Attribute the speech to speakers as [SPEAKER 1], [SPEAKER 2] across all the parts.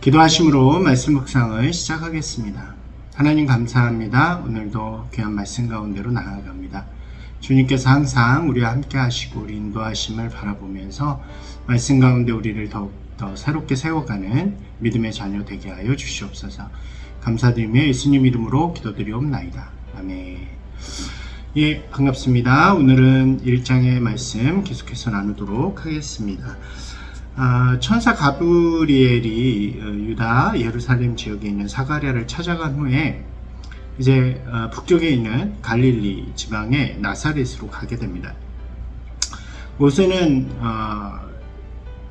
[SPEAKER 1] 기도하심으로 말씀 묵상을 시작하겠습니다. 하나님 감사합니다. 오늘도 귀한 말씀 가운데로 나아갑니다. 주님께서 항상 우리와 함께 하시고 우리 인도하심을 바라보면서 말씀 가운데 우리를 더욱더 새롭게 세워가는 믿음의 자녀 되게 하여 주시옵소서. 감사드리며 예수님 이름으로 기도드리옵나이다. 아멘. 예, 반갑습니다. 오늘은 1장의 말씀 계속해서 나누도록 하겠습니다. 천사 가브리엘이 유다 예루살렘 지역에 있는 사가랴를 찾아간 후에 이제 북쪽에 있는 갈릴리 지방의 나사렛으로 가게 됩니다. 곳에는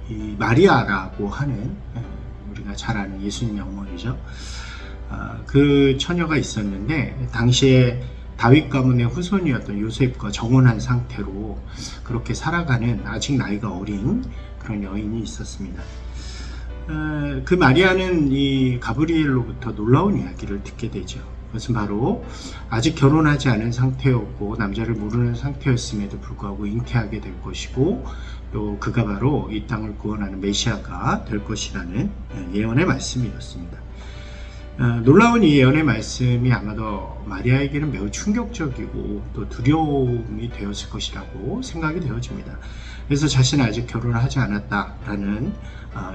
[SPEAKER 1] 이 마리아라고 하는 우리가 잘 아는 예수님의 어머니죠. 그 처녀가 있었는데 당시에 다윗 가문의 후손이었던 요셉과 정혼한 상태로 그렇게 살아가는 아직 나이가 어린 그런 여인이 있었습니다. 그 마리아는 이 가브리엘로부터 놀라운 이야기를 듣게 되죠. 그것은 바로 아직 결혼하지 않은 상태였고 남자를 모르는 상태였음에도 불구하고 잉태하게 될 것이고 또 그가 바로 이 땅을 구원하는 메시아가 될 것이라는 예언의 말씀이었습니다. 놀라운 이 예언의 말씀이 아마도 마리아에게는 매우 충격적이고 또 두려움이 되었을 것이라고 생각이 되어집니다. 그래서 자신은 아직 결혼을 하지 않았다라는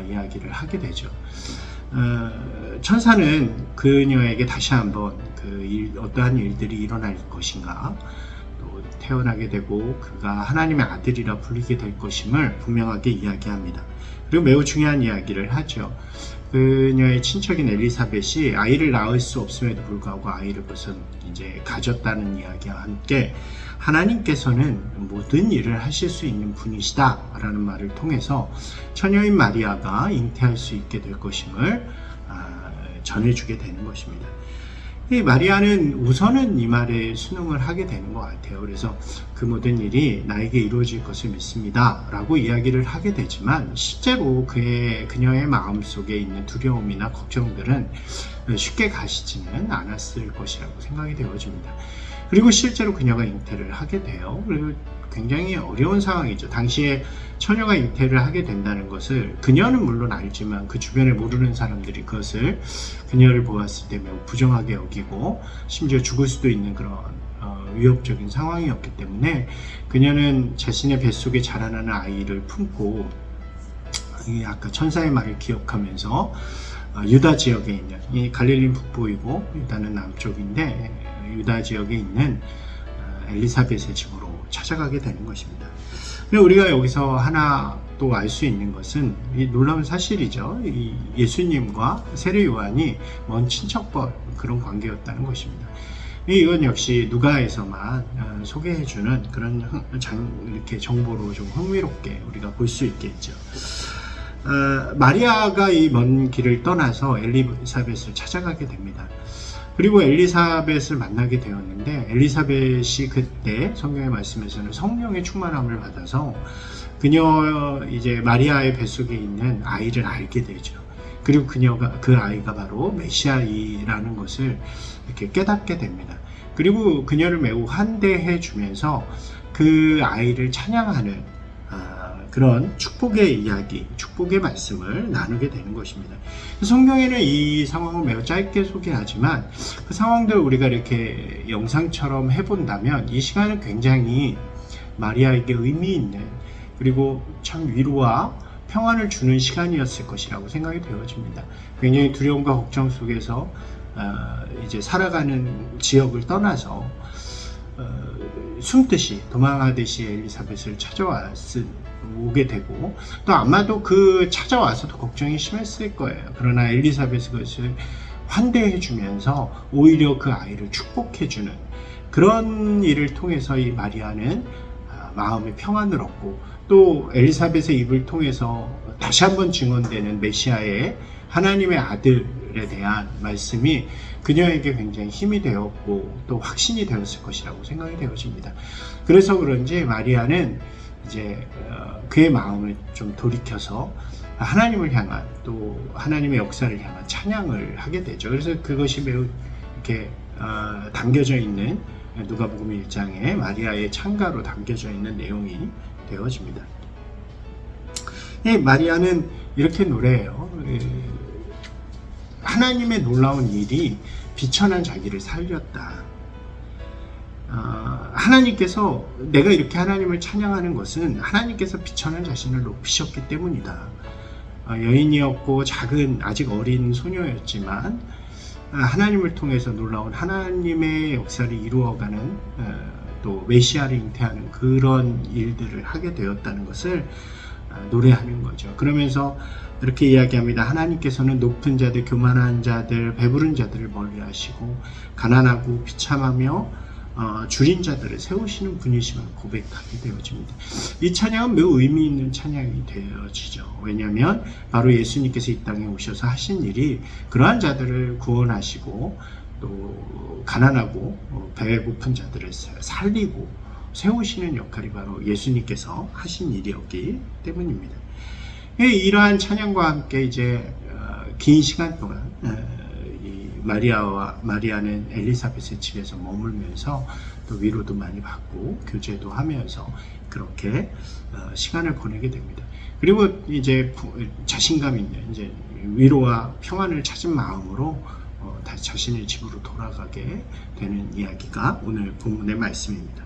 [SPEAKER 1] 이야기를 하게 되죠. 천사는 그녀에게 다시 한번 어떠한 일들이 일어날 것인가, 또 태어나게 되고 그가 하나님의 아들이라 불리게 될 것임을 분명하게 이야기합니다. 그리고 매우 중요한 이야기를 하죠. 그녀의 친척인 엘리사벳이 아이를 낳을 수 없음에도 불구하고 아이를 이제 가졌다는 이야기와 함께 하나님께서는 모든 일을 하실 수 있는 분이시다 라는 말을 통해서 처녀인 마리아가 잉태할 수 있게 될 것임을 전해주게 되는 것입니다. 이 마리아는 우선은 이 말에 순응을 하게 되는 것 같아요. 그래서 그 모든 일이 나에게 이루어질 것을 믿습니다 라고 이야기를 하게 되지만 실제로 그녀의 마음속에 있는 두려움이나 걱정들은 쉽게 가시지는 않았을 것이라고 생각이 되어집니다. 그리고 실제로 그녀가 잉태를 하게 돼요. 그리고 굉장히 어려운 상황이죠. 당시에 처녀가 잉태를 하게 된다는 것을 그녀는 물론 알지만 그 주변에 모르는 사람들이 그것을 그녀를 보았을 때 매우 부정하게 여기고 심지어 죽을 수도 있는 그런 위협적인 상황이었기 때문에 그녀는 자신의 뱃속에 자라나는 아이를 품고 아까 천사의 말을 기억하면서 유다 지역에 있는 이 갈릴리 북부이고 유다는 남쪽인데 유다 지역에 있는 엘리사벳의 집으로 찾아가게 되는 것입니다. 우리가 여기서 하나 또 알 수 있는 것은 이 놀라운 사실이죠. 이 예수님과 세례 요한이 먼 친척벌 그런 관계였다는 것입니다. 이건 역시 누가에서만 소개해주는 그런 이렇게 정보로 좀 흥미롭게 우리가 볼 수 있겠죠. 마리아가 이 먼 길을 떠나서 엘리사벳을 찾아가게 됩니다. 그리고 엘리사벳을 만나게 되었는데 엘리사벳이 그때 성경의 말씀에서는 성령의 충만함을 받아서 그녀 이제 마리아의 뱃속에 있는 아이를 알게 되죠. 그리고 그 아이가 바로 메시아이라는 것을 이렇게 깨닫게 됩니다. 그리고 그녀를 매우 환대해 주면서 그 아이를 찬양하는 그런 축복의 이야기, 축복의 말씀을 나누게 되는 것입니다. 성경에는 이 상황을 매우 짧게 소개하지만 그 상황들을 우리가 이렇게 영상처럼 해본다면 이 시간은 굉장히 마리아에게 의미 있는 그리고 참 위로와 평안을 주는 시간이었을 것이라고 생각이 되어집니다. 굉장히 두려움과 걱정 속에서 이제 살아가는 지역을 떠나서 숨듯이 도망하듯이 엘리사벳을 오게 되고 또 아마도 그 찾아와서도 걱정이 심했을 거예요. 그러나 엘리사벳이 그것을 환대해 주면서 오히려 그 아이를 축복해 주는 그런 일을 통해서 이 마리아는 마음의 평안을 얻고 또 엘리사벳의 입을 통해서 다시 한번 증언되는 메시아의 하나님의 아들에 대한 말씀이 그녀에게 굉장히 힘이 되었고 또 확신이 되었을 것이라고 생각이 되어집니다. 그래서 그런지 마리아는 이제 그의 마음을 좀 돌이켜서 하나님을 향한 또 하나님의 역사를 향한 찬양을 하게 되죠. 그래서 그것이 매우 이렇게 담겨져 있는 누가복음 1장에 마리아의 찬가로 담겨져 있는 내용이 되어집니다. 마리아는 이렇게 노래해요. 하나님의 놀라운 일이 비천한 자기를 살렸다. 하나님께서 내가 이렇게 하나님을 찬양하는 것은 하나님께서 비천한 자신을 높이셨기 때문이다. 여인이었고 작은 아직 어린 소녀였지만 하나님을 통해서 놀라운 하나님의 역사를 이루어가는 또 메시아를 잉태하는 그런 일들을 하게 되었다는 것을 노래하는 거죠. 그러면서 이렇게 이야기합니다. 하나님께서는 높은 자들, 교만한 자들, 배부른 자들을 멀리하시고 가난하고 비참하며 줄인 자들을 세우시는 분이심을 고백하게 되어집니다. 이 찬양은 매우 의미 있는 찬양이 되어지죠. 왜냐하면 바로 예수님께서 이 땅에 오셔서 하신 일이 그러한 자들을 구원하시고 또 가난하고 배 고픈 자들을 살리고 세우시는 역할이 바로 예수님께서 하신 일이었기 때문입니다. 이러한 찬양과 함께 이제 긴 시간 동안 마리아는 엘리사벳의 집에서 머물면서 또 위로도 많이 받고 교제도 하면서 그렇게 시간을 보내게 됩니다. 그리고 이제 자신감 있는 이제 위로와 평안을 찾은 마음으로 다시 자신의 집으로 돌아가게 되는 이야기가 오늘 본문의 말씀입니다.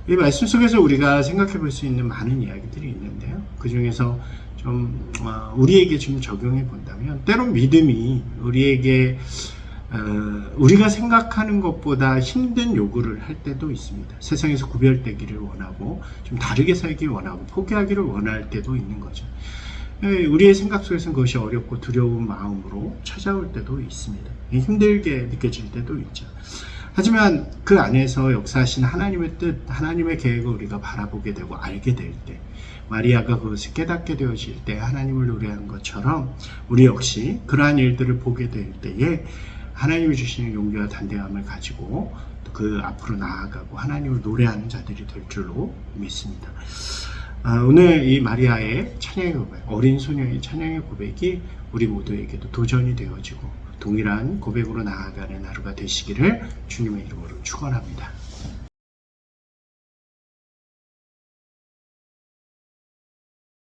[SPEAKER 1] 이 말씀 속에서 우리가 생각해 볼 수 있는 많은 이야기들이 있는데요. 그 중에서 좀 우리에게 좀 적용해 본다면 때론 믿음이 우리에게 우리가 생각하는 것보다 힘든 요구를 할 때도 있습니다. 세상에서 구별되기를 원하고 좀 다르게 살기 원하고 포기하기를 원할 때도 있는 거죠. 우리의 생각 속에서는 그것이 어렵고 두려운 마음으로 찾아올 때도 있습니다. 힘들게 느껴질 때도 있죠. 하지만 그 안에서 역사하신 하나님의 뜻, 하나님의 계획을 우리가 바라보게 되고 알게 될 때, 마리아가 그것을 깨닫게 되어질 때 하나님을 노래하는 것처럼 우리 역시 그러한 일들을 보게 될 때에 하나님이 주시는 용기와 단대함을 가지고 그 앞으로 나아가고 하나님을 노래하는 자들이 될 줄로 믿습니다. 오늘 이 마리아의 찬양의 고백, 어린 소녀의 찬양의 고백이 우리 모두에게도 도전이 되어지고 동일한 고백으로 나아가는 하루가 되시기를 주님의 이름으로 축원합니다.